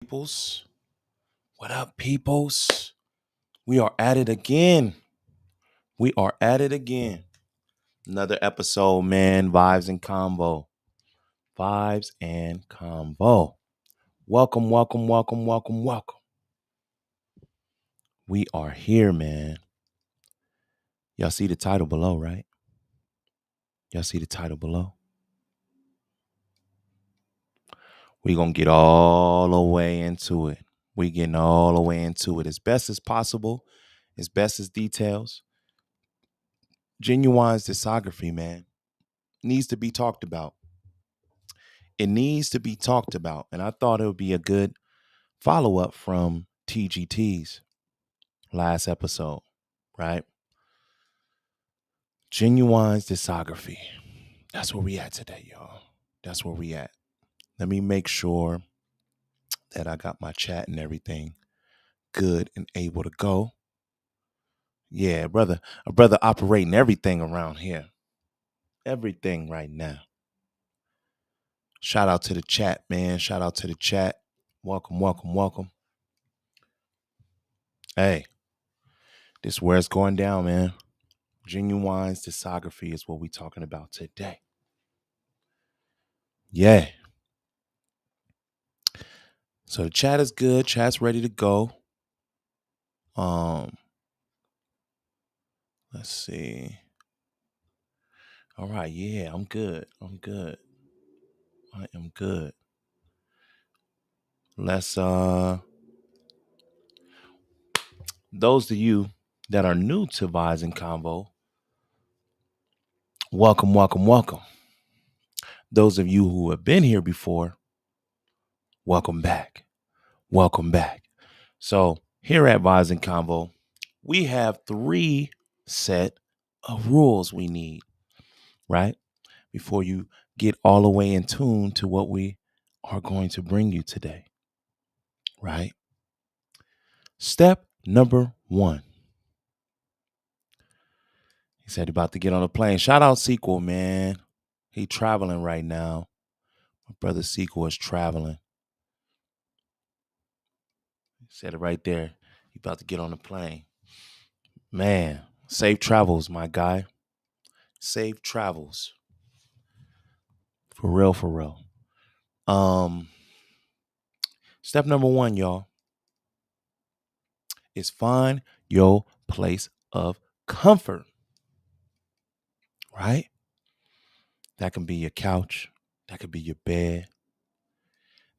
Peoples? What up, peoples? We are at it again. We are at it again. Another episode, man. Vibes and combo. Vibes and combo. Welcome, welcome, welcome, welcome, welcome. We are here, man. Y'all see the title below, right? Y'all see the title below? We gonna get all the way into it. We getting all the way into it as best as possible, as best as details. Ginuwine's discography, man, needs to be talked about. It needs to be talked about. And I thought it would be a good follow up from TGT's last episode, right? Ginuwine's discography. That's where we at today, y'all. That's where we at. Let me make sure that I got my chat and everything good and able to go. Yeah, a brother operating everything around here. Everything right now. Shout out to the chat, man. Shout out to the chat. Welcome, welcome, welcome. Hey, this is where it's going down, man. Ginuwine's discography is what we're talking about today. Yeah. So the chat is good. Chat's ready to go. Let's see. All right, yeah, I'm good. I'm good. I am good. Let's those of you that are new to Vibes and Convo, welcome, welcome, welcome. Those of you who have been here before, welcome back. Welcome back. So here at Vibes and Convo, we have 3 set of rules we need, right? Before you get all the way in tune to what we are going to bring you today, right? Step number 1. He said about to get on a plane. Shout out Sequel, man. He traveling right now. My brother Sequel is traveling. He said it right there. He about to get on a plane. Man, safe travels, my guy. Safe travels. For real, for real. Step number 1, y'all, is find your place of comfort. Right? That can be your couch. That could be your bed.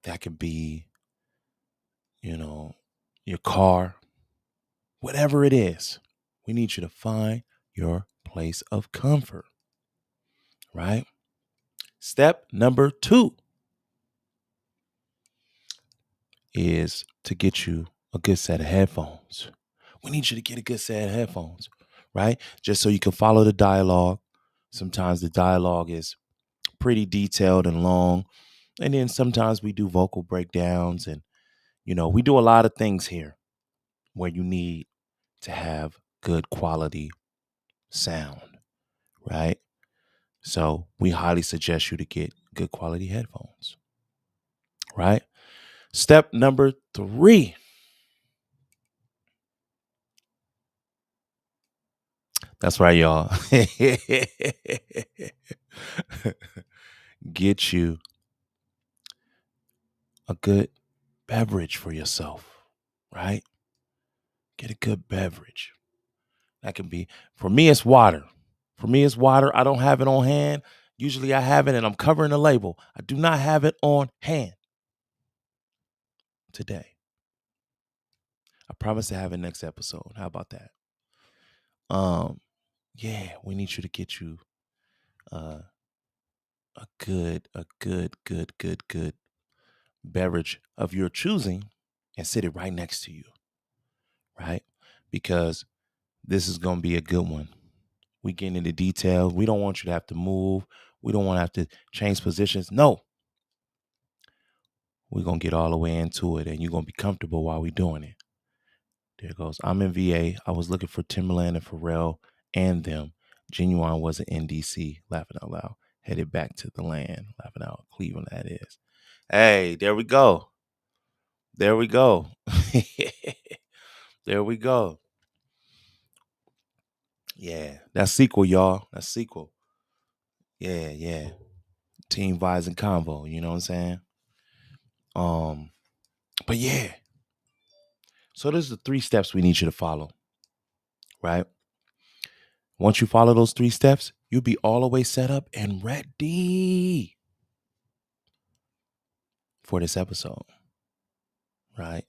That could be, your car. Whatever it is, we need you to find your place of comfort. Right? Step number 2 is to get you a good set of headphones. We need you to get a good set of headphones, right? Just so you can follow the dialogue. Sometimes the dialogue is pretty detailed and long. And then sometimes we do vocal breakdowns and, we do a lot of things here where you need to have good quality sound, right? So we highly suggest you to get good quality headphones, right? Step number 3. That's right, y'all. Get you a good beverage for yourself, right? Get a good beverage. That can be, for me, it's water. For me, it's water. I don't have it on hand. Usually I have it and I'm covering the label. I do not have it on hand today. I promise to have it next episode. How about that? Yeah, we need you to get you uh, a good beverage of your choosing and sit it right next to you, right? Because this is going to be a good one. We get into details. We don't want you to have to move. We don't want to have to change positions. No. We're going to get all the way into it and you're going to be comfortable while we're doing it. There it goes. I'm in VA. I was looking for Timberland and Pharrell and them. Ginuwine wasn't in DC. Laughing out loud. Headed back to the land. Laughing out. Cleveland, that is. Hey, there we go. There we go. There we go. Yeah, that's sequel, y'all. That's sequel. Yeah, yeah. Team Vibes and Convo. You know what I'm saying? Um, but yeah. So there's the 3 steps we need you to follow, right? Once you follow those 3 steps, you'll be all the way set up and ready for this episode, right?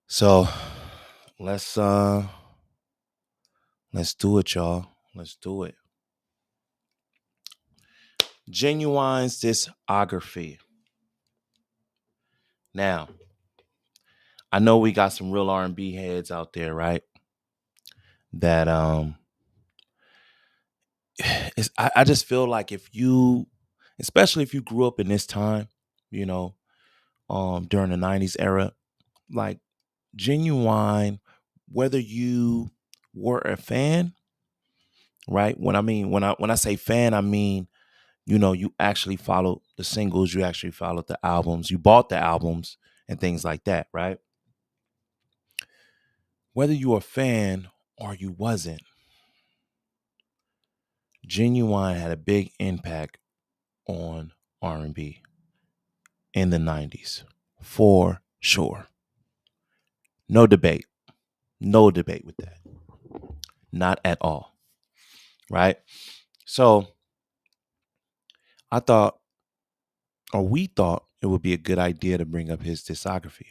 So let's do it, y'all. Let's do it. Ginuwine's discography. Now, I know we got some real R&B heads out there, right? That I just feel like if you, especially if you grew up in this time, you know, during the 90s era, like Ginuwine, whether you were a fan, right? When I say fan, I mean, you actually followed the singles, you actually followed the albums, you bought the albums and things like that, right? Whether you were a fan or you wasn't, Ginuwine had a big impact on R&B in the 90s, for sure. No debate. No debate with that. Not at all. Right? So I thought, or we thought, it would be a good idea to bring up his discography.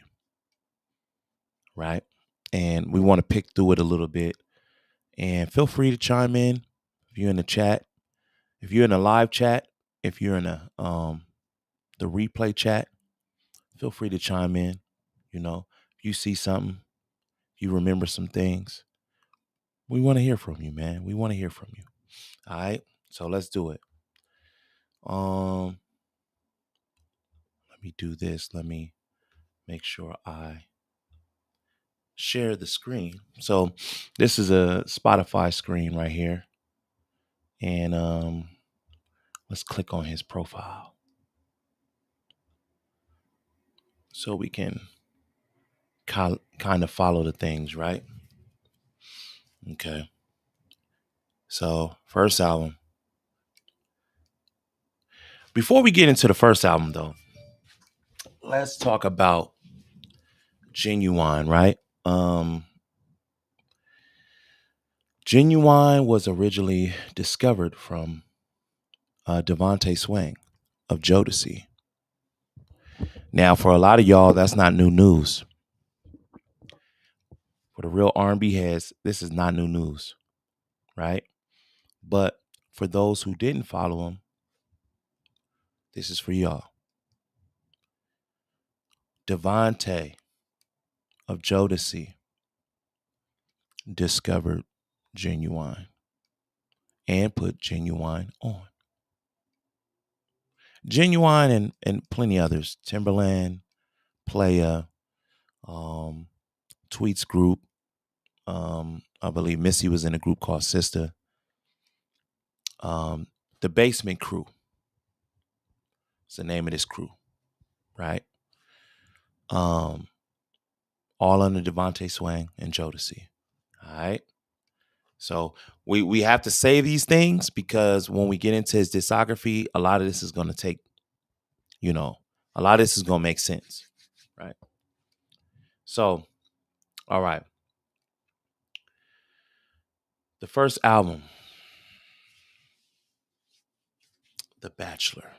Right? And we want to pick through it a little bit. And feel free to chime in if you're in the chat. If you're in a live chat, if you're in the replay chat, feel free to chime in. If you see something, if you remember some things, we want to hear from you, man. We want to hear from you. All right. So let's do it. Let me do this. Let me make sure I share the screen. So this is a Spotify screen right here. And let's click on his profile so we can kind of follow the things, right? Okay. So first album. Before we get into the first album, though, let's talk about Ginuwine, right? Ginuwine was originally discovered from Devontae Swing of Jodeci. Now, for a lot of y'all, that's not new news. For the real R&B heads, this is not new news, right? But for those who didn't follow him, this is for y'all. Devontae of Jodeci discovered Ginuwine and put Ginuwine on. Ginuwine and plenty others. Timberland, Playa, Tweets group. I believe Missy was in a group called Sister. The Basement Crew. It's the name of this crew, right? All under Devontae Swing and Jodeci. All right. So we have to say these things because when we get into his discography, a lot of this is going to take, a lot of this is going to make sense, right? So, all right. The first album, The Bachelor.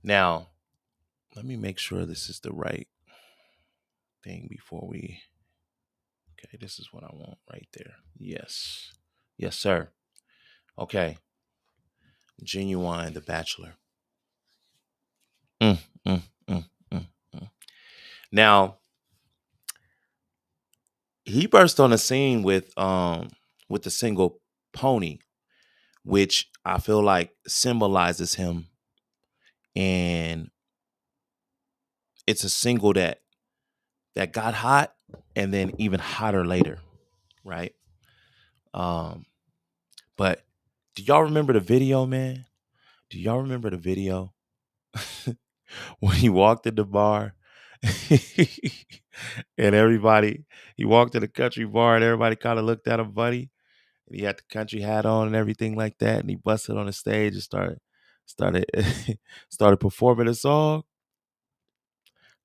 Now, let me make sure this is the right thing before we. Okay, this is what I want right there. Yes. Yes, sir. Okay. Ginuwine, The Bachelor. Mm, mm, mm, mm, mm. Now, he burst on the scene with the single Pony, which I feel like symbolizes him, and it's a single that got hot and then even hotter later, right? But do y'all remember the video, man? Do y'all remember the video? when he walked in the bar and everybody, he walked in the country bar and everybody kind of looked at him funny. And he had the country hat on and everything like that. And he busted on the stage and started started performing a song.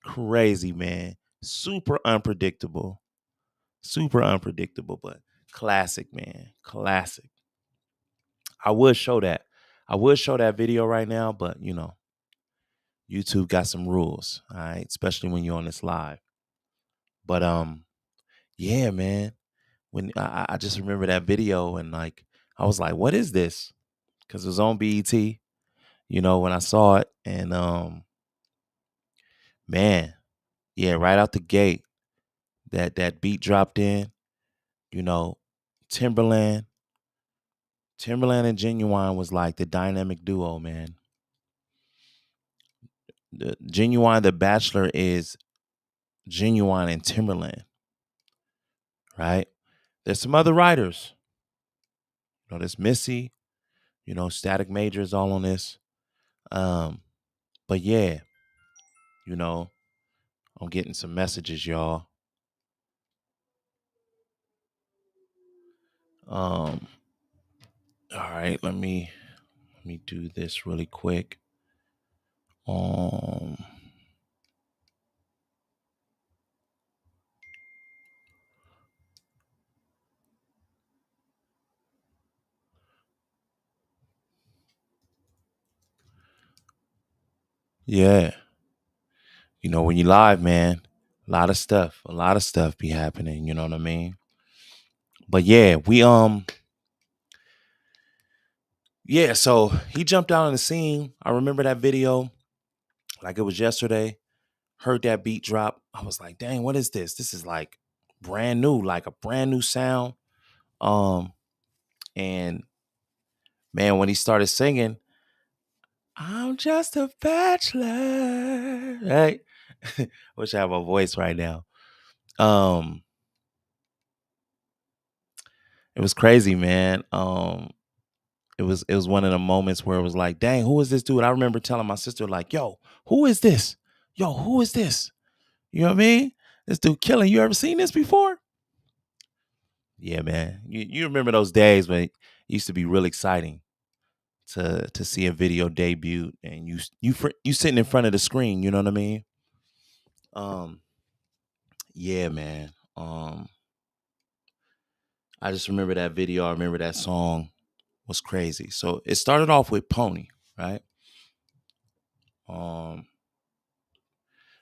Crazy, man. Super unpredictable. Super unpredictable, but classic, man. Classic. I would show that. I would show that video right now, but YouTube got some rules, all right, especially when you're on this live. But yeah, man. When I just remember that video and like I was like, what is this? Because it was on BET, when I saw it. And man, yeah, right out the gate, that beat dropped in, you know, Timberland. Timberland and Ginuwine was like the dynamic duo, man. The Ginuwine, the Bachelor is Ginuwine and Timberland, right? There's some other writers. There's Missy, Static Major is all on this. Um, but yeah, you know, I'm getting some messages, y'all. Um, all right, let me do this really quick. Um, yeah, when you live, man, a lot of stuff be happening. You know what I mean? But yeah, yeah. So he jumped out on the scene. I remember that video like it was yesterday. Heard that beat drop. I was like, dang, what is this? This is like brand new, like a brand new sound. Um, and man, when he started singing, I'm just a bachelor, right? Wish I have a voice right now. Um, it was crazy, man. It was one of the moments where it was like, dang, who is this dude? I remember telling my sister, like, yo, who is this? Yo, who is this? You know what I mean? This dude killing. You ever seen this before? Yeah, man. You remember those days when it used to be real exciting to see a video debut and you sitting in front of the screen. You know what I mean? Um, yeah, man. I just remember that video. I remember that song was crazy. So it started off with Pony, right? Um,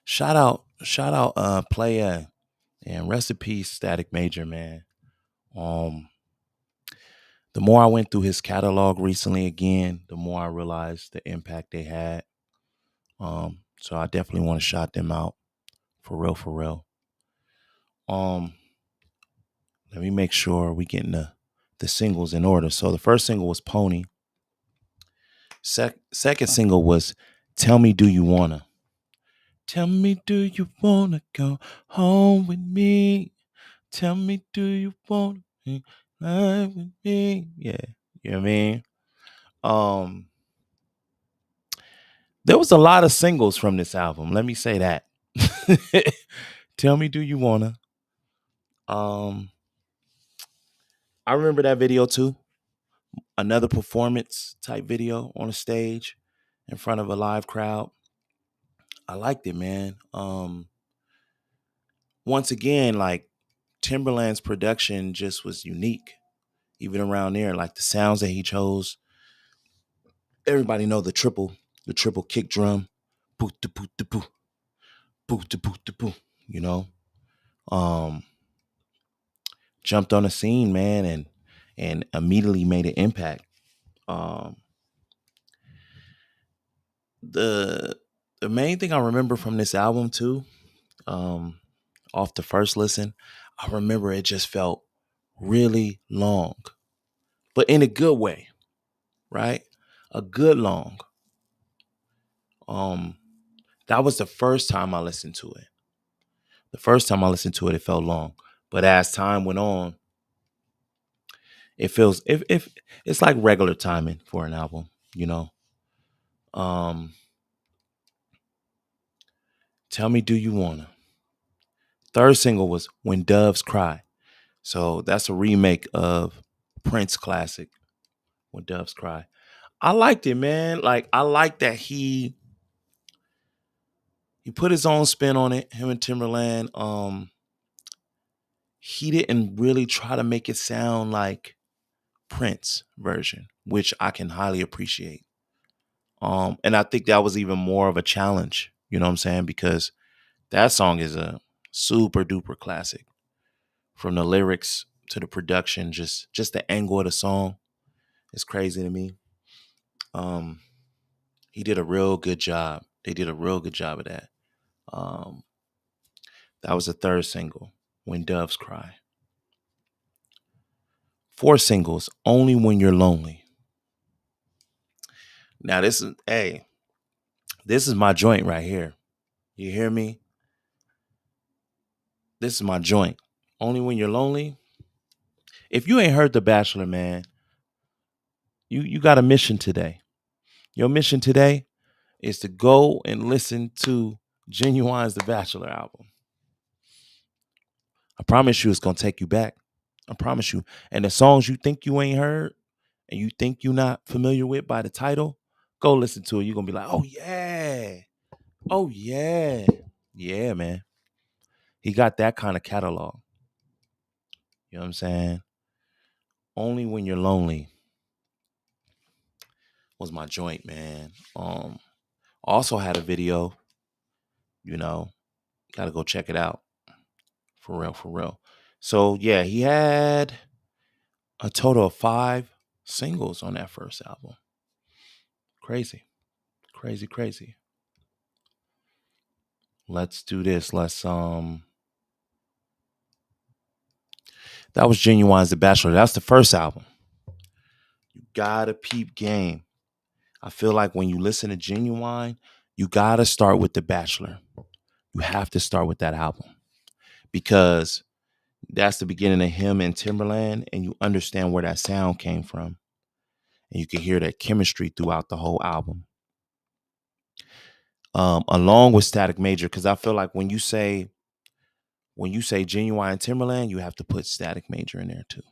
shout out, Playa, and rest in peace, Static Major, man. Um, the more I went through his catalog recently again, the more I realized the impact they had. So I definitely want to shout them out for real, for real. Um, Let me make sure we getting the singles in order. So the first single was Pony. Second single was Tell Me Do You Wanna. Tell me, do you wanna go home with me? Tell me, do you wanna be live with me? Yeah, you know what I mean? Um, there was a lot of singles from this album. Let me say that. Tell me, do you wanna? Um, I remember that video too. Another performance type video on a stage in front of a live crowd. I liked it, man. Once again, like Timberland's production just was unique, even around there. Like the sounds that he chose. Everybody know the triple kick drum, boot da boot da boot, boot da boot da boot. You know, um, jumped on the scene, man, and immediately made an impact. Um, the the main thing I remember from this album too, um, off the first listen, I remember it just felt really long, but in a good way, right? A good long. Um, that was the first time I listened to it. The first time I listened to it, it felt long. But as time went on, it feels if it's like regular timing for an album, you know. Um, Tell Me Do You Wanna. Third single was When Doves Cry. So that's a remake of Prince classic When Doves Cry. I liked it, man. Like I like that he put his own spin on it, him and Timberland. He didn't really try to make it sound like Prince version, which I can highly appreciate. And I think that was even more of a challenge, you know what I'm saying? Because that song is a super duper classic. From the lyrics to the production, just the angle of the song is crazy to me. Um, he did a real good job. They did a real good job of that. Um, that was the third single, When Doves Cry. Four singles, Only When You're Lonely. Now this is my joint right here. You hear me? This is my joint. Only When You're Lonely. If you ain't heard The Bachelor, man, you got a mission today. Your mission today is to go and listen to Ginuwine's The Bachelor album. I promise you it's gonna take you back. I promise you. And the songs you think you ain't heard and you think you're not familiar with by the title, go listen to it. You're gonna be like, oh yeah. Oh yeah. Yeah, man. He got that kind of catalog. You know what I'm saying? Only When You're Lonely was my joint, man. Also had a video, you know, gotta go check it out. For real, for real. So yeah, he had a total of 5 singles on that first album. Crazy. Crazy, crazy. Let's do this. That was Ginuwine's The Bachelor. That's the first album. You gotta peep game. I feel like when you listen to Ginuwine, you gotta start with The Bachelor. You have to start with that album because that's the beginning of him and Timberland, and you understand where that sound came from, and you can hear that chemistry throughout the whole album. Along with Static Major, because I feel like when you say Ginuwine Timberland, you have to put Static Major in there too.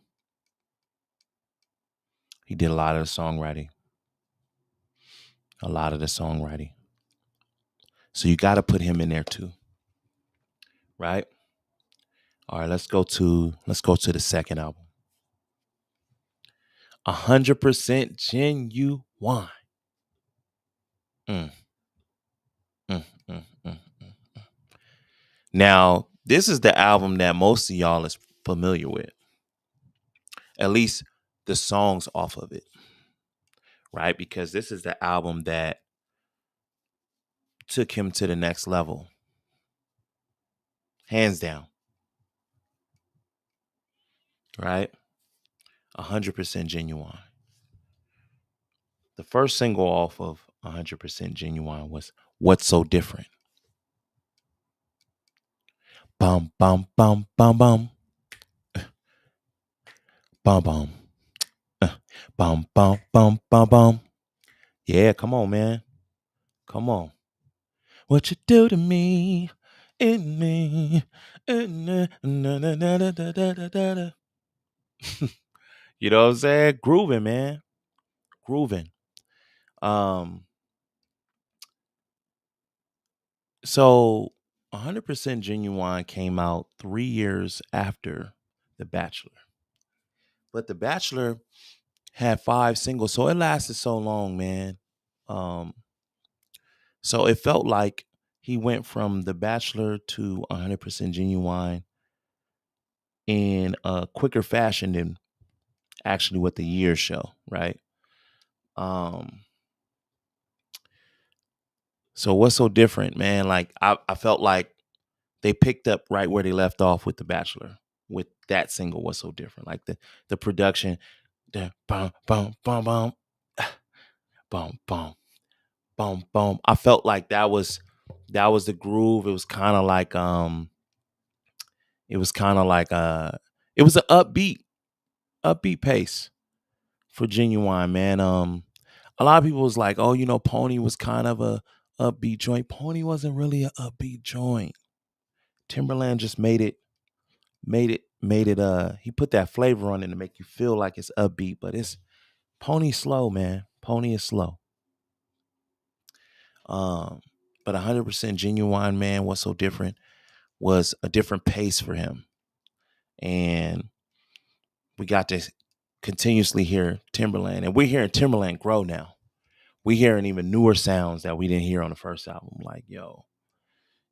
He did a lot of the songwriting. A lot of the songwriting. So you got to put him in there too. Right? All right, let's go to the second album. 100% Genuine. Mm, mm, mm, mm, mm. Now, this is the album that most of y'all is familiar with. At least the songs off of it. Right? Because this is the album that took him to the next level. Hands down. Right? 100% Genuine. The first single off of 100% Genuine was What's So Different. Bum, bum, bum, bum, bum. Bum, bum. Bum, bum, bum, bum, bum. Yeah, come on, man. Come on. What you do to me, in me. You know what I'm saying? Grooving, man. Grooving. Um, so 100% Genuine came out 3 years after The Bachelor. But The Bachelor had 5 singles, so it lasted so long, man. Um, so it felt like he went from The Bachelor to 100% Genuine in a quicker fashion than actually what the years show, right? Um, so what's so different, man? Like I felt like they picked up right where they left off with The Bachelor with that single. What's so different? Like the production, the bum bum bum bum bum bum boom, boom. I felt like that was the groove. It was kind of like it was an upbeat pace for Genuine, man. A lot of people was like, oh, Pony was kind of a upbeat joint. Pony wasn't really an upbeat joint. Timberland just made it he put that flavor on it to make you feel like it's upbeat, but it's Pony slow, man. Pony is slow. Um, but 100% Genuine, man, what's so different was a different pace for him. And we got to continuously hear Timberland. And we're hearing Timberland grow now. We're hearing even newer sounds that we didn't hear on the first album. Like, yo,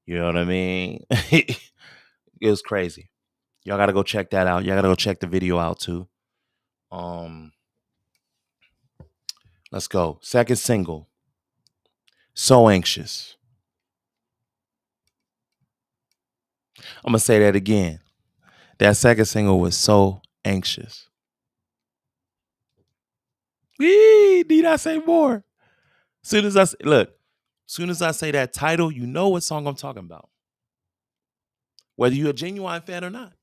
you know what I mean? It was crazy. Y'all gotta go check that out. Y'all gotta go check the video out too. Um, let's go. Second single, So Anxious. I'm gonna say that again. That second single was So Anxious. Need I say more? Soon as soon as I say that title, you know what song I'm talking about. Whether you're a Genuine fan or not.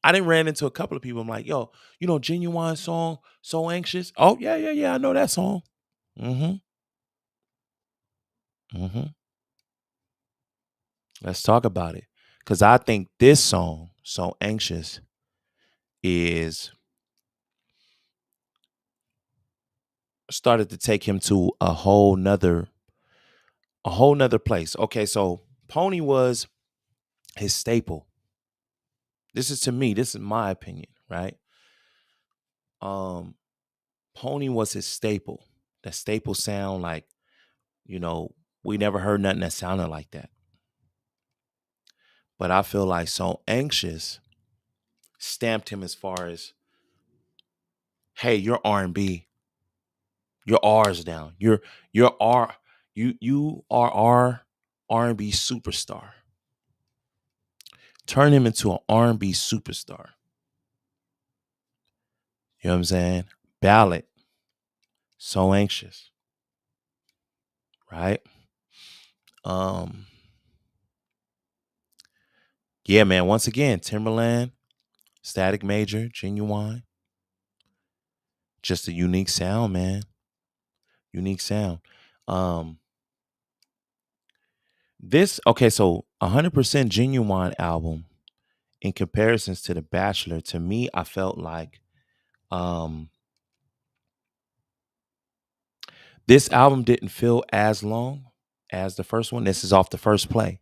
I didn't ran into a couple of people. I'm like, yo, Genuine song, So Anxious. Oh, yeah, yeah, yeah. I know that song. Mm-hmm. Mm-hmm. Let's talk about it. Cause I think this song, So Anxious, is started to take him to a whole nother place. Okay, so Pony was his staple. This is to me, this is my opinion, right? Um, Pony was his staple. That staple sound, like, you know, we never heard nothing that sounded like that. But I feel like So Anxious stamped him as far as, hey, you're R&B. Your R's down. You're R you are our R&B superstar. Turn him into an R&B superstar. You know what I'm saying? Ballad. So Anxious, right? Um yeah, man, once again, Timberland, Static Major, Genuine, just a unique sound, man. Unique sound. Um this okay, so 100% Genuine album in comparisons to The Bachelor, to me, I felt like um this album didn't feel as long as the first one. This is off the first play.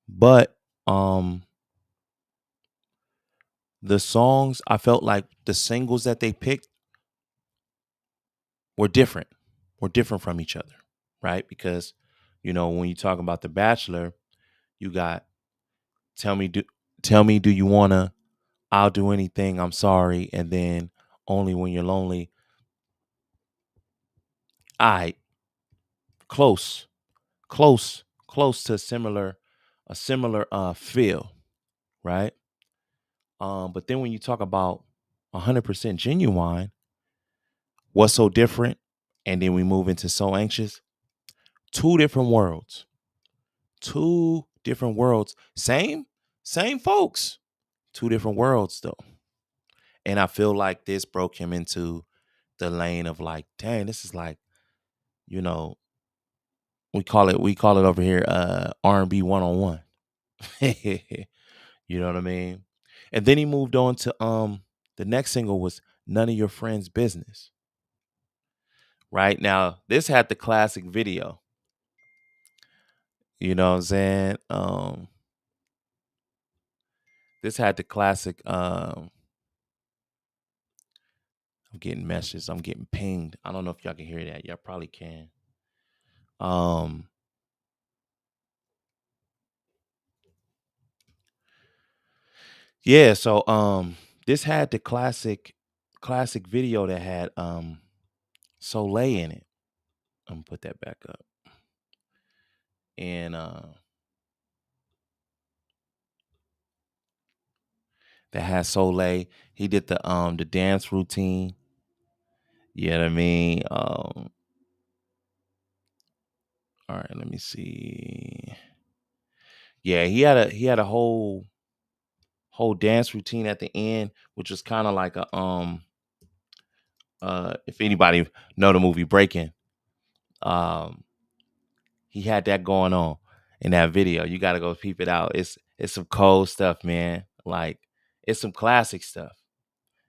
But um the songs, I felt like the singles that they picked were different. Were different from each other, right? Because when you talk about The Bachelor, you got Tell Me Do You Wanna, I'll Do Anything, I'm Sorry, and then Only When You're Lonely. I close, close to a similar feel, right? But then when you talk about 100% Genuine, what's so different? And then we move into So Anxious. Two different worlds. Two different worlds. Same folks. Two different worlds though. And I feel like this broke him into the lane of like, dang, this is like, you know, we call it over here R&B 101. You know what I mean? And then he moved on to the next single was None of Your Friends' Business. Right now, this had the classic video. You know what I'm saying? This had the classic. I'm getting messages. I'm getting pinged. I don't know if y'all can hear that. Y'all probably can. Um, yeah. So this had the classic video that had Soleil in it. I'm gonna put that back up. And that has Soleil. He did the dance routine. You know what I mean? All right, let me see. Yeah, he had a whole dance routine at the end, which was kind of like a if anybody know the movie Breaking, Um, he had that going on in that video. You got to go peep it out. It's some cold stuff, man. Like it's some classic stuff.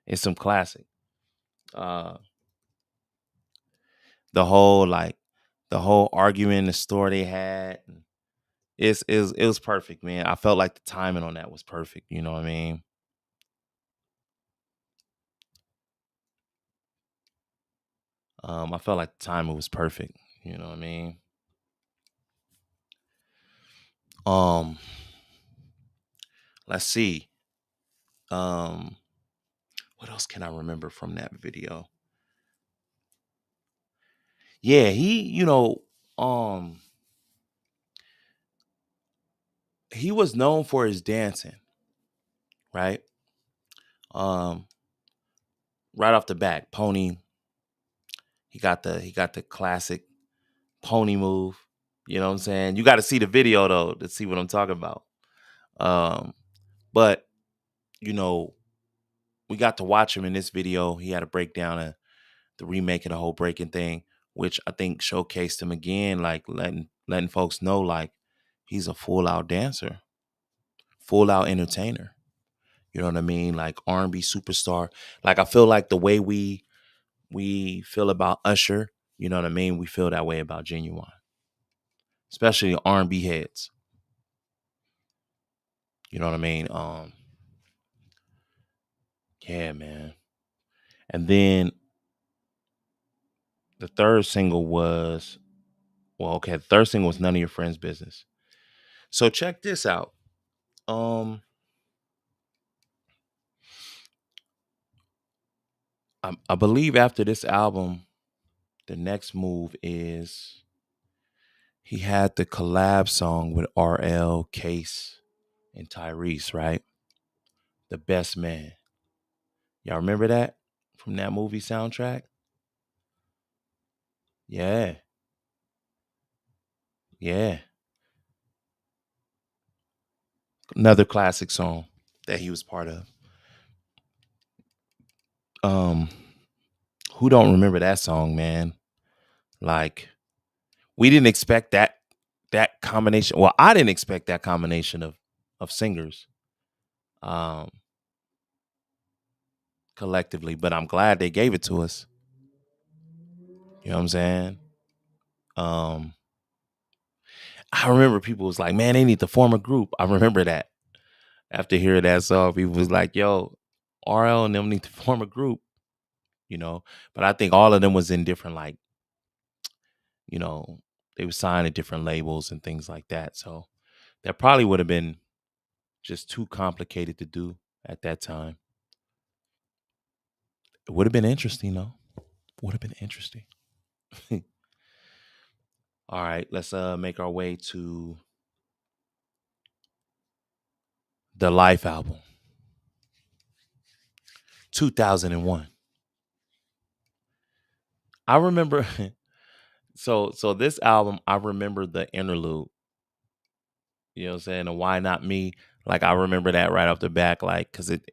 It's some classic. Uh, the whole like the whole argument in the store they had. It was perfect, man. I felt like the timing on that was perfect. You know what I mean? I felt like the timing was perfect. You know what I mean? Um, let's see. Um, what else can I remember from that video? Yeah, um, he was known for his dancing, right? Um, right off the bat, pony. He got the classic pony move. You know what I'm saying? You got to see the video though to see what I'm talking about. Um, but you know, we got to watch him in this video. He had a breakdown of the remake of the whole breaking thing, which I think showcased him again, like letting folks know like he's a full out dancer, full out entertainer. You know what I mean? Like R&B superstar. Like I feel like the way we feel about Usher, you know what I mean? We feel that way about Genuine, especially R&B heads. You know what I mean? Yeah, man. And then the third single was okay, the third single was None of Your Friends' Business. So check this out. Um, I believe after this album, the next move is he had the collab song with RL, Case, and Tyrese, right? The Best Man. Y'all remember that from that movie soundtrack? Yeah, yeah. Another classic song that he was part of. Um, who don't remember that song, man? Like, we didn't expect that combination. Well, I didn't expect that combination of singers um collectively, but I'm glad they gave it to us. You know what I'm saying? Um, I remember people was like, "Man, they need to form a group." I remember that after hearing that song, people was like, "Yo, RL and them need to form a group." You know, but I think all of them was in different like, you know, they were signed to different labels and things like that. So that probably would have been just too complicated to do at that time. It would have been interesting though. Would have been interesting. All right, let's make our way to the Life album, 2001. I remember so this album, I remember the interlude, you know what I'm saying? And Why Not Me? Like I remember that right off the back, like, cause it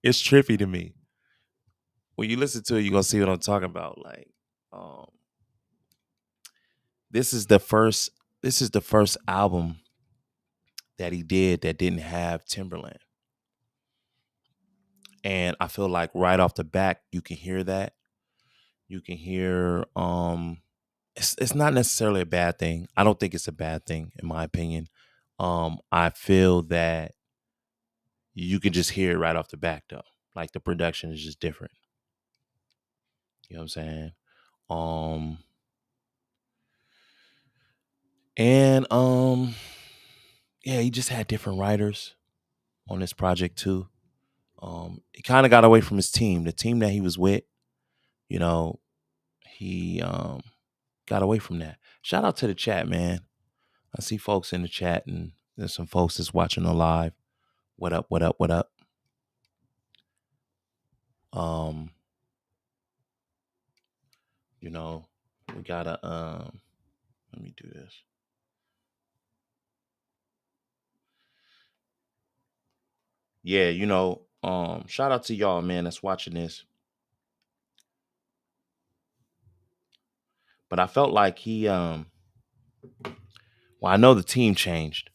it's trippy to me. When you listen to it, you're gonna see what I'm talking about. Like, um, this is the first this is the first album that he did that didn't have Timberland. And I feel like right off the back, you can hear that. You can hear it's not necessarily a bad thing. I don't think it's a bad thing in my opinion. I feel that you can just hear it right off the back though. Like the production is just different. You know what I'm saying? Um and yeah, he just had different writers on this project too. He kind of got away from his team, the team that he was with, you know, he got away from that. Shout out to the chat, man. I see folks in the chat and there's some folks that's watching the live. What up, what up, what up? Um, you know, we gotta let me do this. Yeah, shout out to y'all, man, that's watching this. But I felt like well, I know the team changed.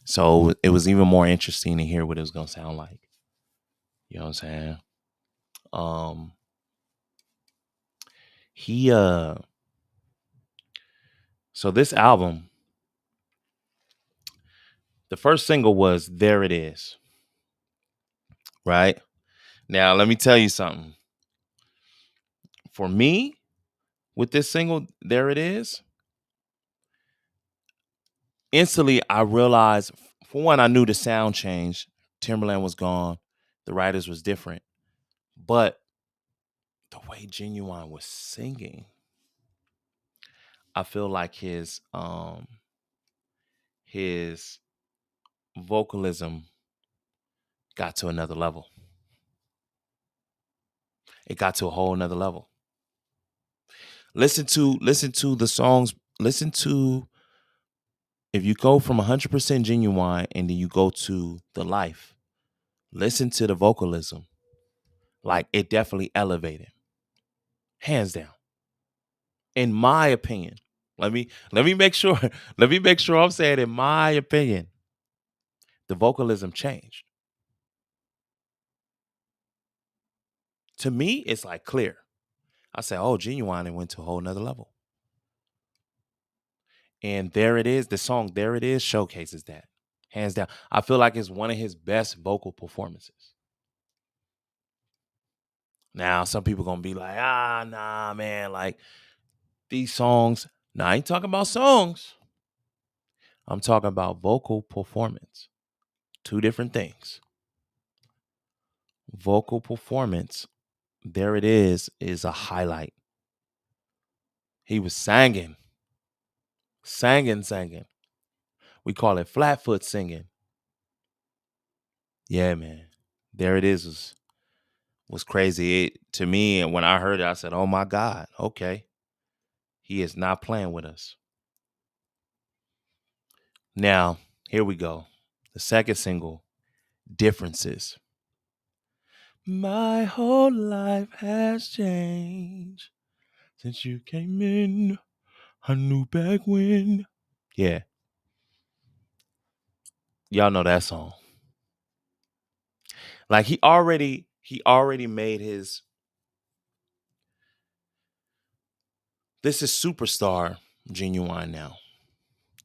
So it was even more interesting to hear what it was gonna sound like. You know what I'm saying? Um he so this album, the first single was There It Is, right? Now let me tell you something. For me, with this single, There It Is, instantly I realized, for one, I knew the sound changed. Timberland was gone, the writers was different. But the way Ginuwine was singing, I feel like his vocalism got to another level. It got to a whole nother level. Listen to the songs. Listen to, if you go from 100% Genuine and then you go to the life, listen to the vocalism. Like, it definitely elevated, hands down. In my opinion, let me make sure. Let me make sure I'm saying, in my opinion, the vocalism changed. To me, it's like clear. I say, oh, Genuine, and went to a whole nother level. And There It Is, the song There It Is showcases that. Hands down. I feel like it's one of his best vocal performances. Now, some people gonna be like, nah, man, like these songs. Now, I ain't talking about songs. I'm talking about vocal performance. Two different things. Vocal performance, There It is a highlight. He was singing. We call it flatfoot singing. Yeah, man. There It Is was crazy. To me, and when I heard it, I said, "Oh my God, okay, he is not playing with us." Now, here we go. The second single, Differences. My whole life has changed since you came in. I knew back when. Yeah, y'all know that song. Like, he already made his. This is superstar Genuine now.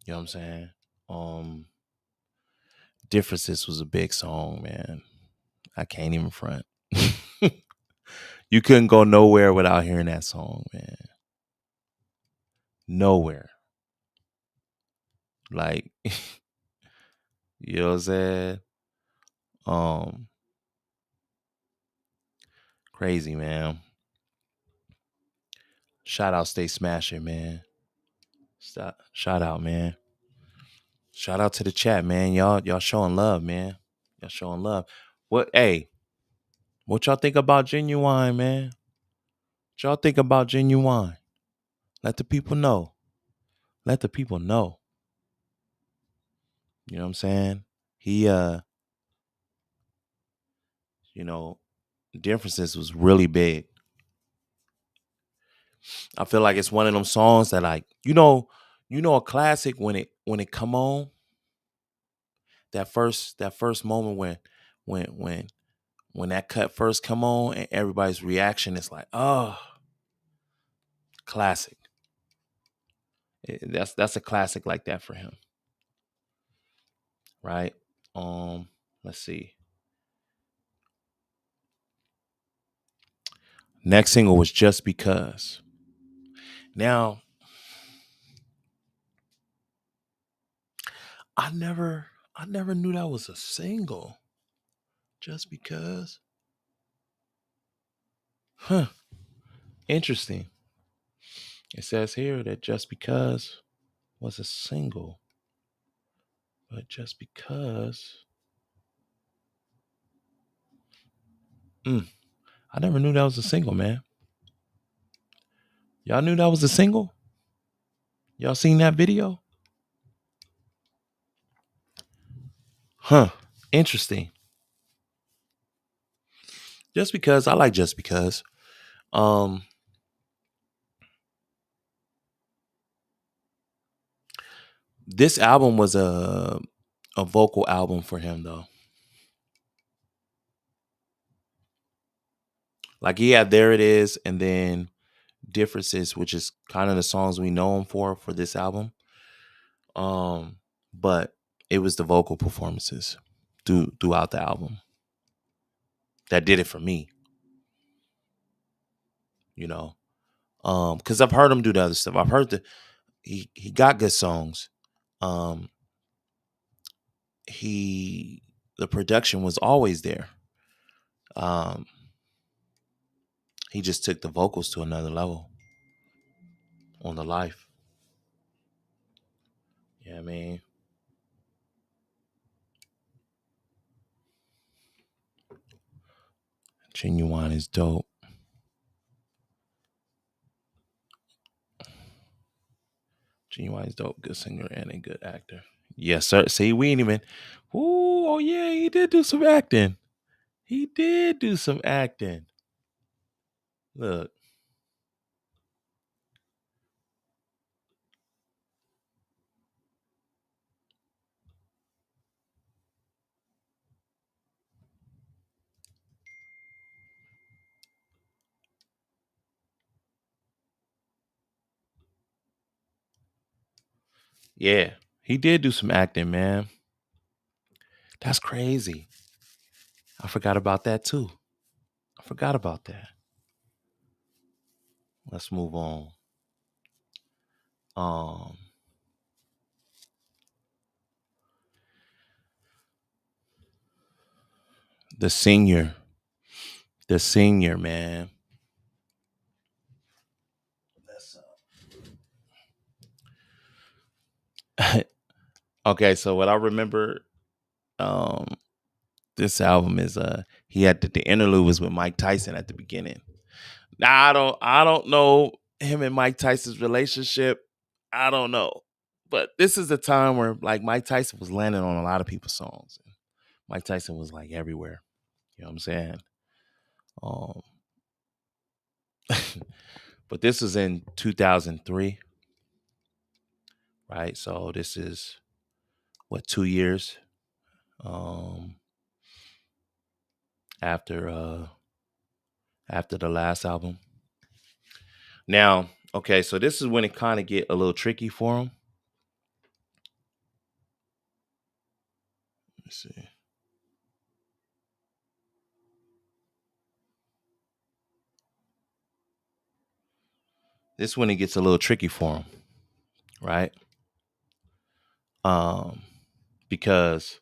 You know what I'm saying? Um, Differences was a big song, man. I can't even front. You couldn't go nowhere without hearing that song, man. Nowhere. Like, you know what I'm saying? Um, Crazy, man. Shout out Stay Smasher, man. Shout out, man. Shout out to the chat, man. Y'all showing love, man. Y'all showing love. What y'all think about Genuine, man? What y'all think about Genuine? Let the people know. Let the people know. You know what I'm saying? He you know, Differences was really big. I feel like it's one of them songs that, like, a classic when it come on, that first moment when when when that cut first come on and everybody's reaction is like, oh, classic. That's a classic like that for him, right? Let's see. Next single was Just Because. Now, I never knew that was a single. Just Because. Huh. Interesting. It says here that Just Because was a single, but Just Because. Mm, I never knew that was a single, man. Y'all knew that was a single? Y'all seen that video? Huh. Interesting. Just Because. I like Just Because. Um, This album was a vocal album for him though. Like he had There It Is and then Differences, which is kind of the songs we know him for this album. But it was the vocal performances throughout the album that did it for me, you know. Because I've heard him do the other stuff. I've heard that he got good songs. Um, he the production was always there. Um, he just took the vocals to another level on the life. Yeah, I mean, Ginuwine is dope. Ginuwine is dope. Good singer and a good actor. Yes, sir. See, we ain't even. Ooh, oh yeah, he did do some acting. He did do some acting. Look, yeah, he did do some acting, man. That's crazy. I forgot about that too. I forgot about that. Let's move on. Um, the senior, the senior man. Okay, so what I remember, um, this album is he had the interlude was with Mike Tyson at the beginning. Now I don't know him and Mike Tyson's relationship. I don't know, but this is the time where like Mike Tyson was landing on a lot of people's songs. Mike Tyson was like everywhere. You know what I'm saying? Um, but this was in 2003, right? So this is what 2 years um, after after the last album. Now, okay, so this is when it kind of get a little tricky for him. Let's see. This is when it gets a little tricky for him, right? Um, because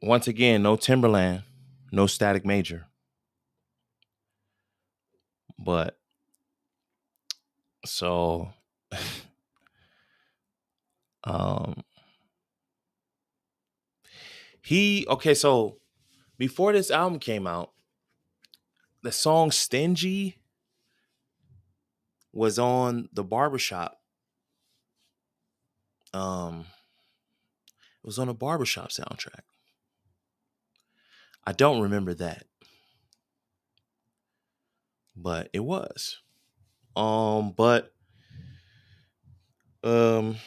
once again, no Timberland, no Static Major, but so um he okay, so before this album came out, the song Stingy was on the barbershop. It was on a barbershop soundtrack. I don't remember that, but it was. But um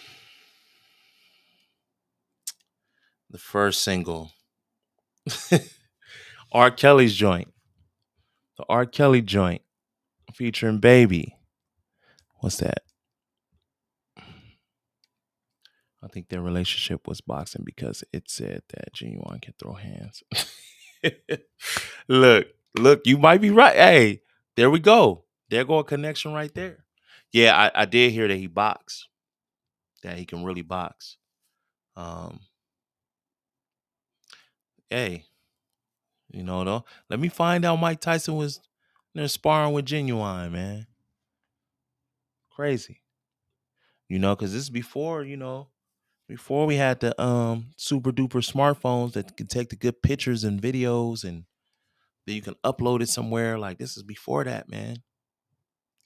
the first single, R. Kelly's joint, the R. Kelly joint featuring Baby. What's that? I think their relationship was boxing because it said that Genuine can throw hands. look, look, you might be right. Hey, there we go. There go a connection right there. Yeah, I did hear that he boxed. That he can really box. Um, hey, though, let me find out Mike Tyson was there sparring with Genuine, man. Crazy. Because this is before, before we had the super duper smartphones that could take the good pictures and videos and then you can upload it somewhere. Like this is before that, man.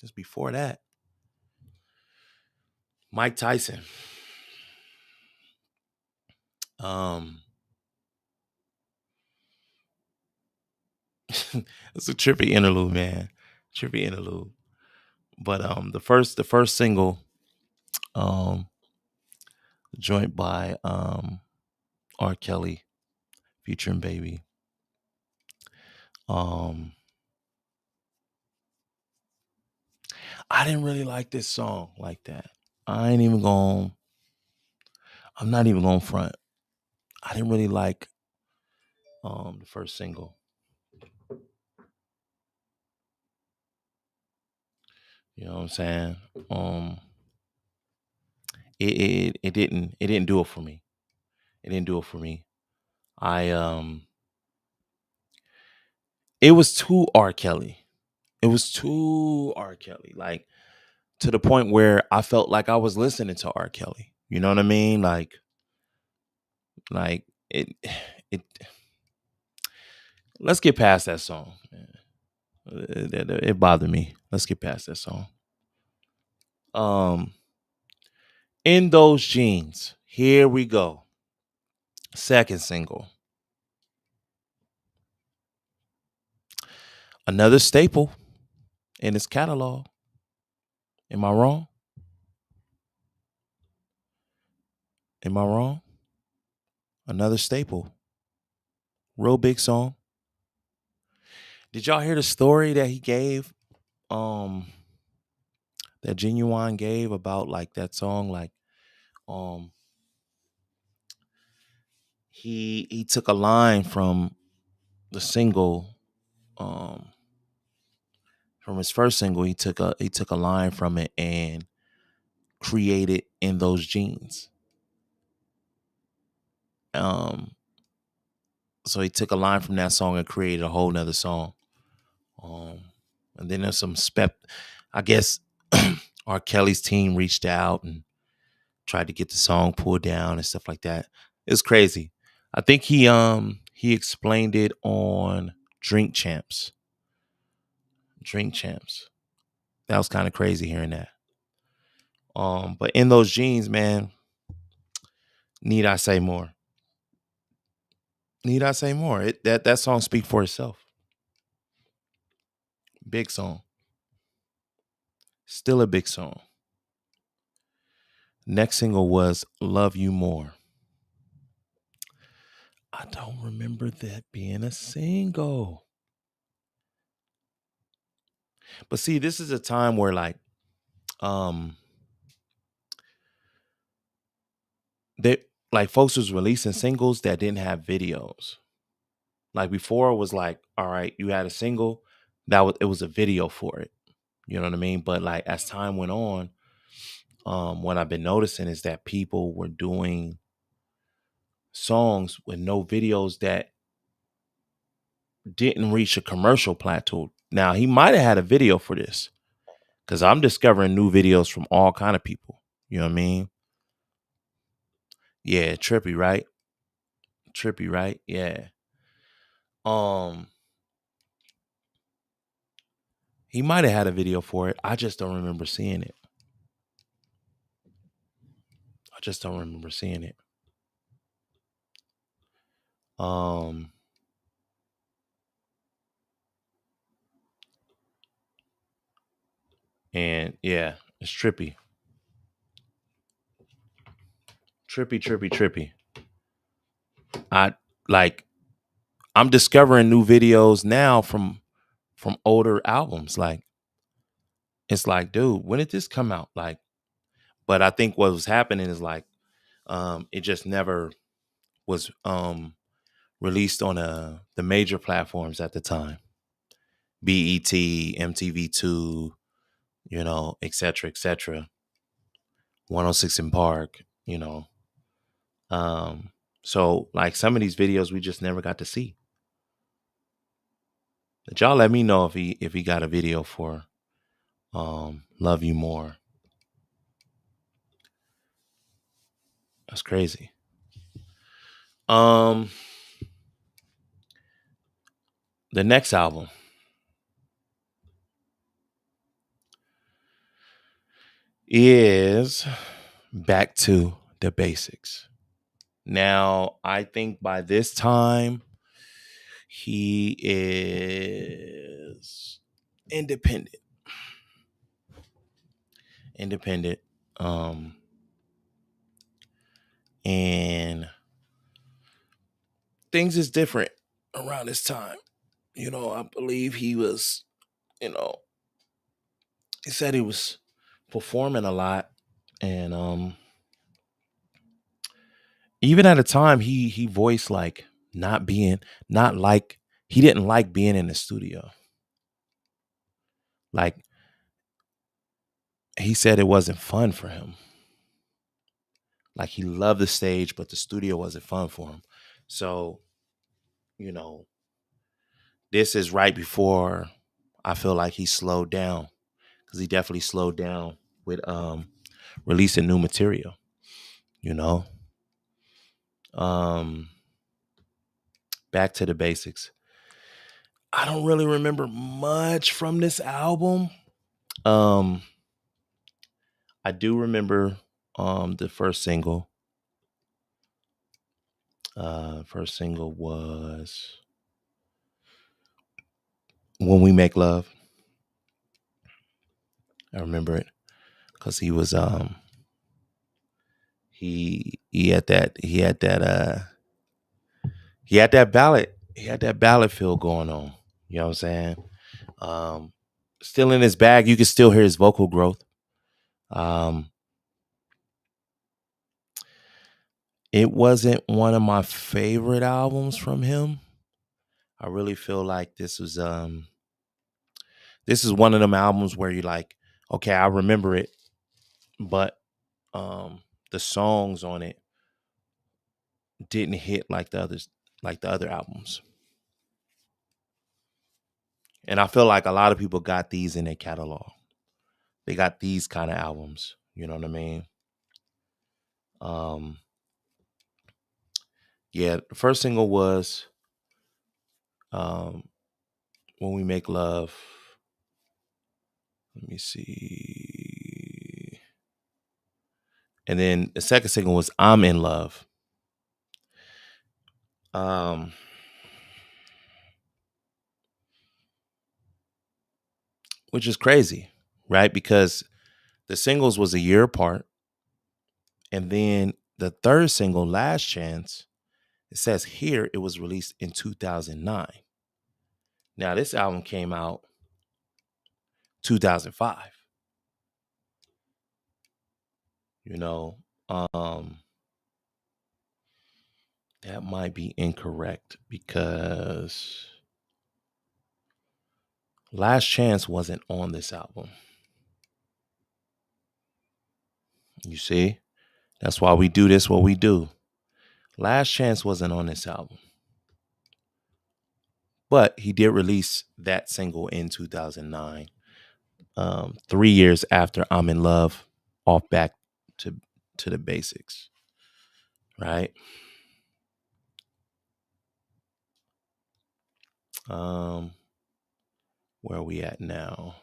This is before that. Mike Tyson. Um it's a trippy interlude, man. Trippy interlude. But the first single Um, joint by R. Kelly featuring Baby. Um, I didn't really like this song like that. I ain't even going. I'm not even going front. I didn't really like the first single. You know what I'm saying? Um, it didn't do it for me. It didn't do it for me. I It was too R. Kelly. It was too R. Kelly. Like to the point where I felt like I was listening to R. Kelly. You know what I mean? Like it. Let's get past that song. Man. It bothered me. Let's get past that song. Um, in those jeans. Here we go. Second single. Another staple in his catalog. Am I wrong? Am I wrong? Another staple. Real big song. Did y'all hear the story that he gave? Um, that Ginuwine gave about like that song. Like, um, he took a line from the single, um, from his first single. He took a line from it and created in those jeans. Um, so he took a line from that song and created a whole nother song. Um, and then there's some spec. I guess R. Kelly's team reached out and tried to get the song pulled down and stuff like that. It's crazy. I think he explained it on Drink Champs. Drink Champs. That was kind of crazy hearing that. But in those jeans, man, need I say more? Need I say more? That song speak for itself. Big song. Still a big song. Next single was Love You More. I don't remember that being a single. But see, this is a time where um they like folks was releasing singles that didn't have videos. Like before it was like, all right, you had a single, it was a video for it. You know what I mean? But like as time went on, what I've been noticing is that people were doing songs with no videos that didn't reach a commercial plateau. Now he might have had a video for this because I'm discovering new videos from all kind of people. You know what I mean? Yeah, trippy, right? Trippy, right? Yeah. Um, he might have had a video for it. I just don't remember seeing it. I just don't remember seeing it. Um, and yeah, it's trippy, trippy, trippy, trippy. I like. I'm discovering new videos now from older albums. Like it's like, dude, when did this come out? Like, but I think what was happening is like, it just never was released on the major platforms at the time. BET, MTV2, et cetera, et cetera. 106 in Park, you know. Um, so like some of these videos we just never got to see. But y'all let me know if he got a video for Love You More. That's crazy. Um the next album is Back to the Basics. Now, I think by this time he is independent. Independent. Um And things is different around this time. I believe he was, you know, he said he was performing a lot. And even at a time he voiced like not like he didn't like being in the studio. Like he said it wasn't fun for him. Like he loved the stage, but the studio wasn't fun for him. So, you know, this is right before I feel like he slowed down, because he definitely slowed down with releasing new material, you know. Um Back to the basics. I don't really remember much from this album. Um I do remember the first single. First single was When We Make Love. I remember it because he had that ballad feel going on. You know what I'm saying? Um Still in his bag, you can still hear his vocal growth. Um it wasn't one of my favorite albums from him. I really feel like this is one of them albums where you're like, okay, I remember it, but um the songs on it didn't hit like the other albums. And I feel like a lot of people got these in their catalog. They got these kind of albums. You know what I mean? Um, yeah, the first single was um, When We Make Love. Let me see. And then the second single was I'm in Love. Um, which is crazy, right? Because the singles was a year apart. And then the third single, Last Chance, it says here it was released in 2009. Now, this album came out 2005. You know, um, that might be incorrect because Last Chance wasn't on this album. You see? That's why we do this what we do. Last Chance wasn't on this album. But he did release that single in 2009, 3 years after I'm in Love, off back to to the basics, right? Um, where are we at now?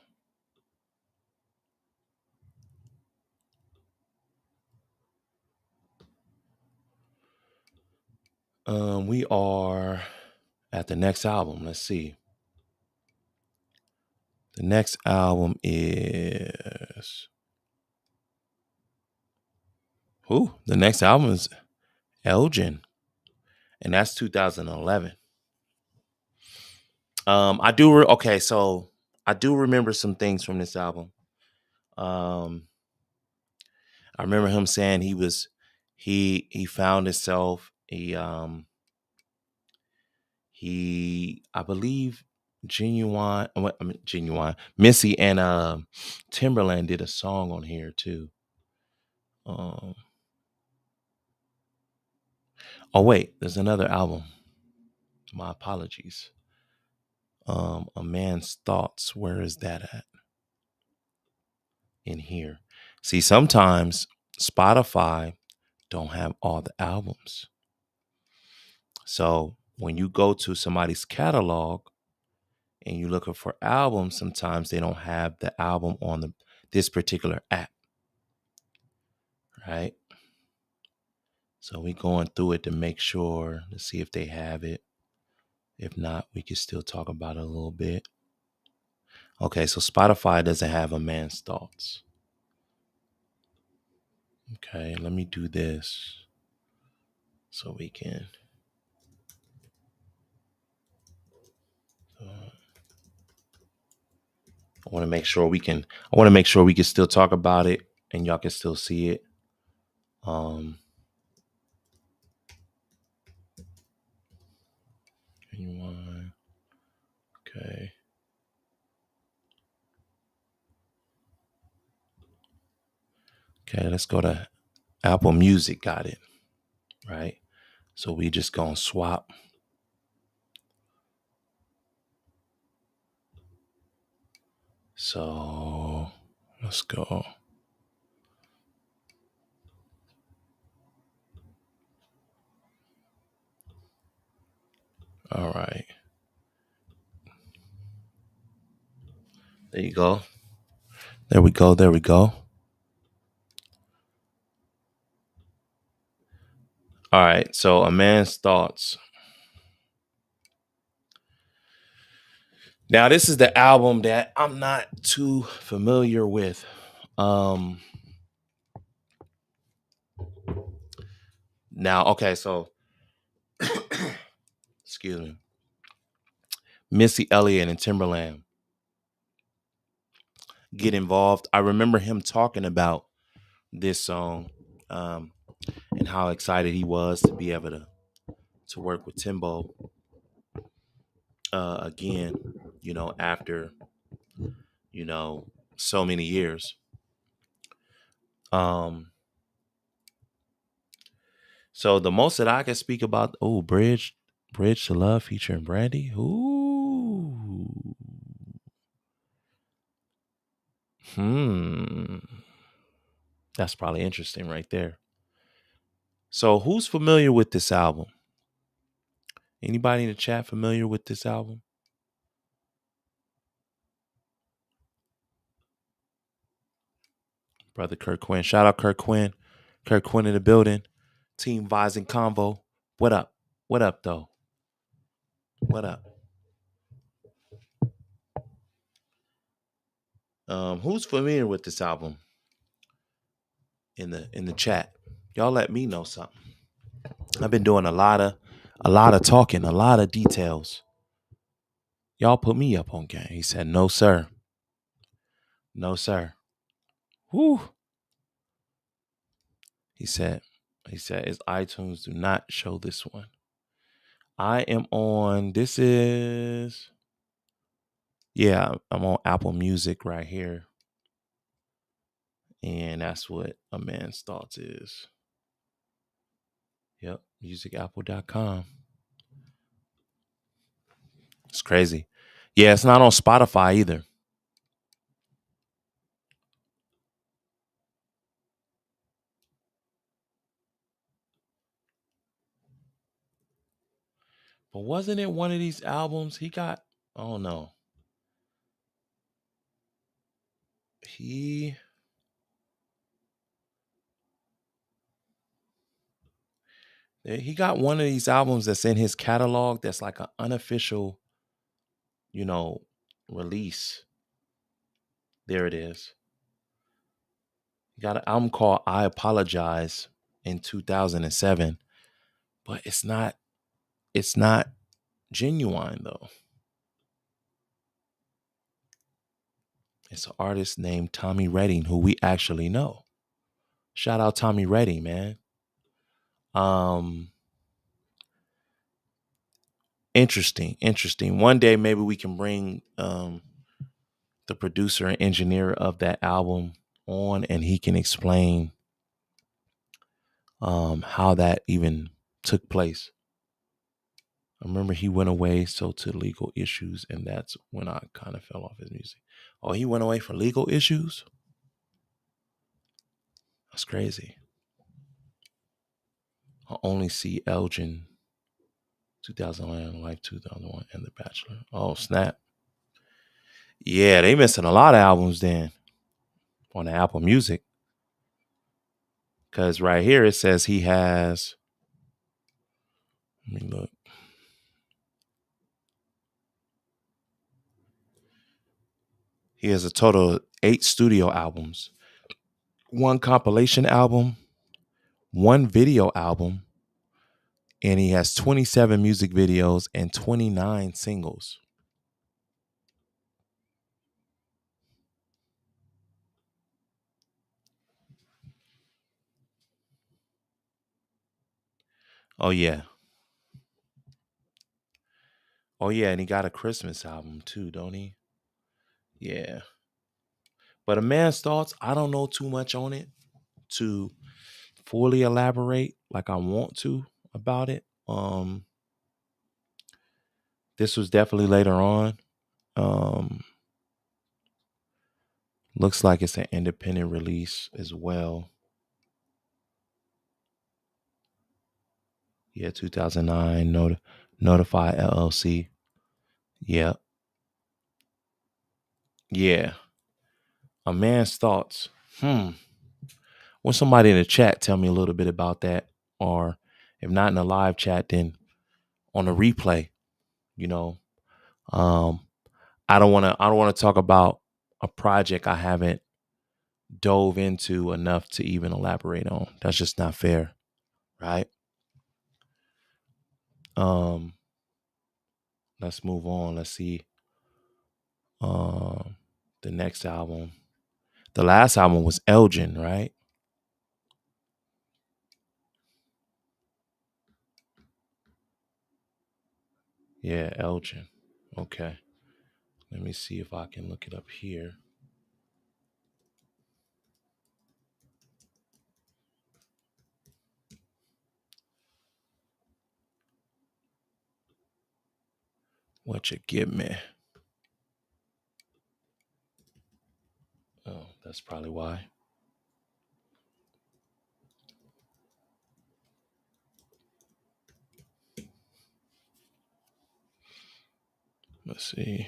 We are at the next album. Let's see. The next album is the next album is Elgin, and that's 2011. Okay, so I do remember some things from this album. Um, I remember him saying he found himself. He I believe Genuine Missy and Timberland did a song on here too. Um, oh wait, there's another album. My apologies. A Man's Thoughts. Where is that at? In here. See, sometimes Spotify don't have all the albums. So when you go to somebody's catalog and you're looking for albums, sometimes they don't have the album on this particular app, right? So we going through it to make sure to see if they have it. If not, we can still talk about it a little bit. Okay, so Spotify doesn't have A Man's Thoughts. Okay, let me do this. so we can. I want to make sure we can. I want to make sure we can still talk about it and y'all can still see it. Ginuwine. Okay. Okay, let's go to Apple Music. Got it. Right. So we just gonna swap. So let's go. All right. There you go. There we go. There we go. All right. So A Man's Thoughts. Now, this is the album that I'm not too familiar with. Now, okay, so excuse me. Missy Elliott and Timberland get involved. I remember him talking about this song, and how excited he was to be able to work with Timbo again, after, so many years. Um, so the most that I can speak about, Bridge to Love featuring Brandy. Ooh. That's probably interesting right there. So who's familiar with this album? Anybody in the chat familiar with this album? Brother Kirk Quinn. Shout out Kirk Quinn. Kirk Quinn in the building. Team Vise and Convo. What up? What up, though? What up? Who's familiar with this album in the chat? Y'all let me know something. I've been doing a lot of talking, a lot of details. Y'all put me up on game. He said, no, sir. No, sir. Whew. He said, his iTunes do not show this one. I am on, I'm on Apple Music right here. And that's what A Man's Thoughts is. Yep, musicapple.com. It's crazy. Yeah, it's not on Spotify either. But wasn't it one of these albums he got? I don't know. He got one of these albums that's in his catalog that's like an unofficial, release. There it is. He got an album called I Apologize in 2007, but it's not Ginuwine though. It's an artist named Tommy Redding, who we actually know. Shout out Tommy Redding, man. Interesting. One day maybe we can bring the producer and engineer of that album on, and he can explain how that even took place. I remember he went away to legal issues, and that's when I kind of fell off his music. Oh, he went away for legal issues? That's crazy. I only see Elgin 2009, Life 2001, and The Bachelor. Oh, snap. Yeah, they missing a lot of albums then on the Apple Music. Because right here it says he has, let me look. He has a total of 8 studio albums, 1 compilation album, 1 video album, and he has 27 music videos and 29 singles. Oh yeah. Oh yeah, and he got a Christmas album too, don't he? Yeah. But A Man's Thoughts, I don't know too much on it to fully elaborate like I want to about it. This was definitely later on. Um Looks like it's an independent release as well. Yeah, 2009 Notify LLC. Yeah. Yeah. A Man's Thoughts. Hmm. Want somebody in the chat tell me a little bit about that, or if not in the live chat, then on the replay. You know, um, I don't want to. I don't want to talk about a project I haven't dove into enough to even elaborate on. That's just not fair, right? Um, let's move on. Let's see. Um, the next album. The last album was Elgin, right? Yeah, Elgin. Okay. Let me see if I can look it up here. What you give me? Oh, that's probably why. Let's see.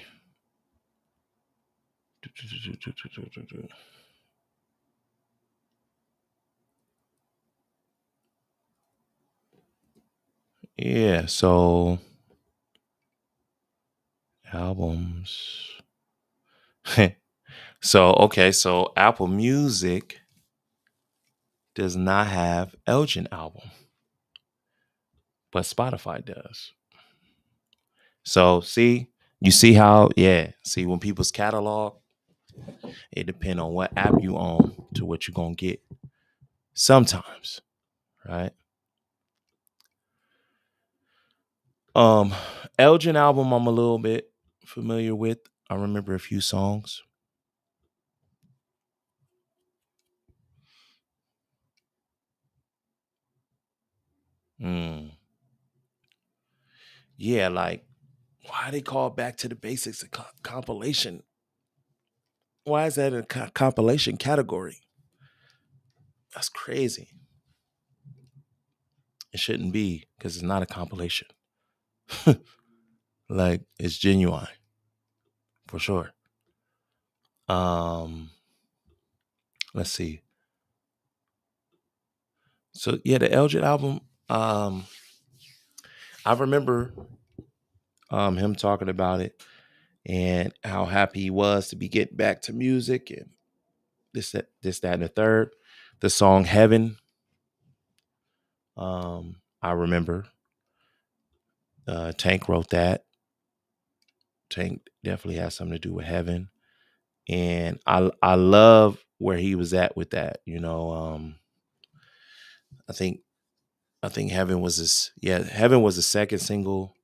Yeah, so albums. So Apple Music does not have Elgin album, but Spotify does. So see, you see how, yeah, see when people's catalog, it depends on what app you own to what you're gonna get. Sometimes, right? Um, Elgin album I'm a little bit familiar with. I remember a few songs. Mm. Yeah, like why they call Back to the Basics a compilation? Why is that a compilation category? That's crazy. It shouldn't be because it's not a compilation. Like it's genuine for sure. Um, let's see. So yeah, the Elgin album. Um, I remember him talking about it and how happy he was to be getting back to music and that, and the third. The song "Heaven." I remember Tank wrote that. Tank definitely has something to do with heaven, and I love where he was at with that. I think I think heaven was this. Yeah, heaven was the second single.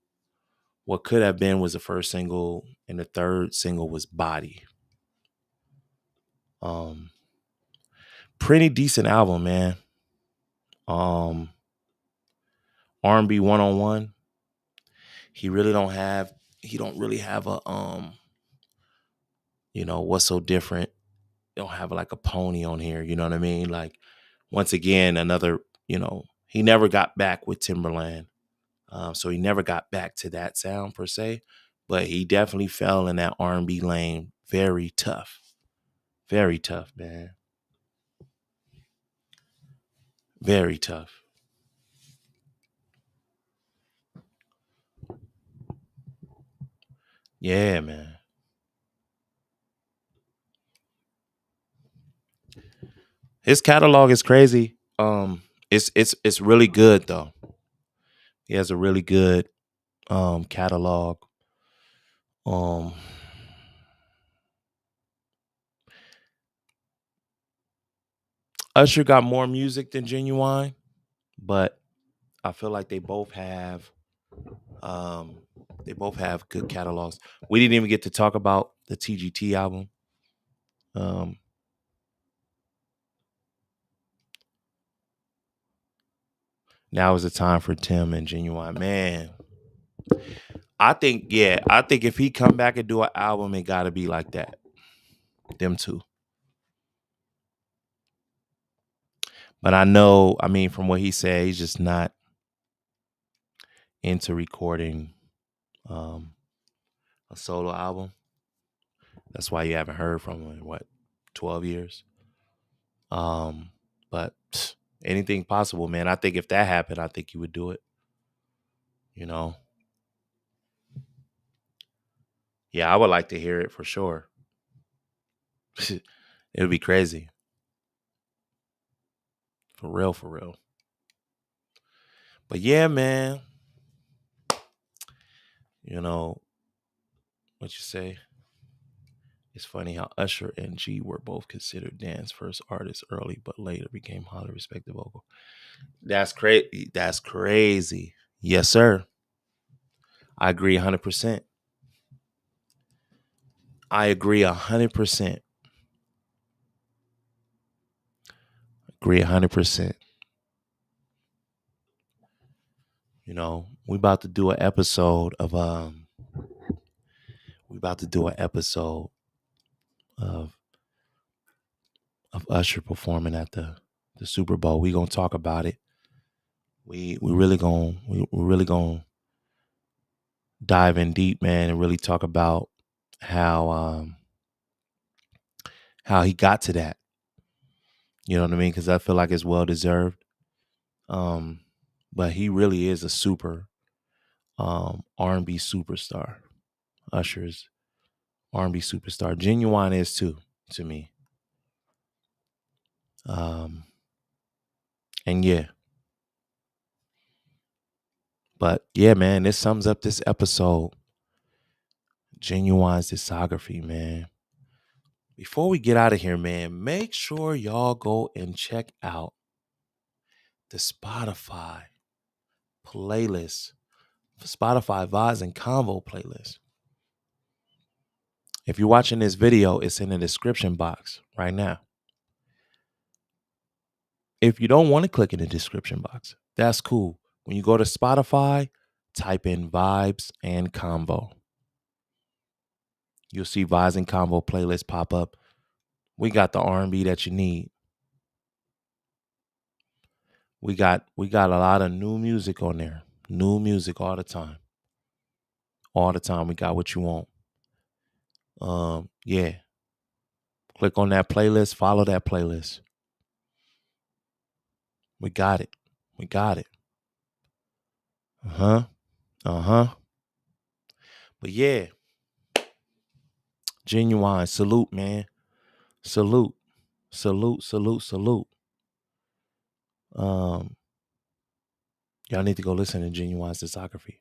What could have been was the first single, and the third single was Body. Um, Pretty decent album, man. Um, R&B 101. He really don't have. He don't really have a what's so different. Don't have like a pony on here. You know what I mean? Like once again, another. He never got back with Timberland, so he never got back to that sound per se. But he definitely fell in that R&B lane. Very tough, man. Very tough. Yeah, man. His catalog is crazy. It's really good though. He has a really good catalog. Um, Usher got more music than Ginuwine, but I feel like um, they both have good catalogs. We didn't even get to talk about the TGT album. Um, Now is the time for Tim and Ginuwine. Man, I think if he come back and do an album, it gotta be like that. Them two. But I know, I mean, from what he said, he's just not into recording um, a solo album. That's why you haven't heard from him in what, 12 years? Um, but anything possible, man. I think if that happened, I think he would do it. You know? Yeah, I would like to hear it for sure. It would be crazy. For real, for real. But yeah, man, you know, what you say? It's funny how Usher and G were both considered dance first artists early, but later became highly respected vocal. That's crazy. That's crazy. Yes, sir. I agree 100%. I agree 100%. Agree 100%. You know, we about to do an episode of Usher performing at the Super Bowl. We gonna talk about it. We really gonna dive in deep, man, and really talk about how how he got to that. You know what I mean? Because I feel like it's well deserved. Um, but he really is a super R&B superstar. Usher's R&B superstar. Ginuwine is too, to me. Um, and yeah, but yeah, man, this sums up this episode. Ginuwine's discography, man. Before we get out of here, man, make sure y'all go and check out the Spotify playlist, Spotify Vibes and Convo playlist. If you're watching this video, it's in the description box right now. If you don't want to click in the description box, that's cool. When you go to Spotify, type in Vibes and Convo. You'll see Vibes and Convo playlist pop up. We got the R&B that you need. We got a lot of new music on there. New music all the time. All the time. We got what you want. Yeah. Click on that playlist, follow that playlist. We got it. We got it. Uh-huh. Uh-huh. But yeah, Ginuwine, salute, man. Salute. Salute, salute, salute. Um, y'all need to go listen to Ginuwine's discography.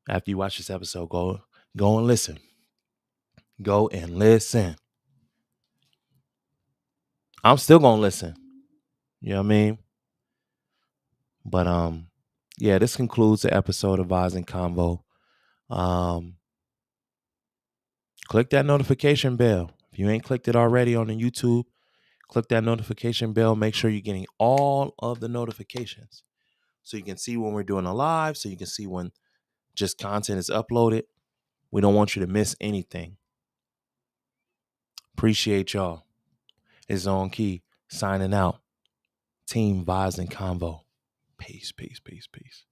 After you watch this episode, go and listen. Go and listen. I'm still gonna listen. You know what I mean? But yeah, this concludes the episode of Vibes and Convo. Click that notification bell. If you ain't clicked it already on the YouTube, click that notification bell. Make sure you're getting all of the notifications so you can see when we're doing a live, so you can see when just content is uploaded. We don't want you to miss anything. Appreciate y'all. It's On Key signing out. Team Vibes and Convo. Peace, peace, peace, peace.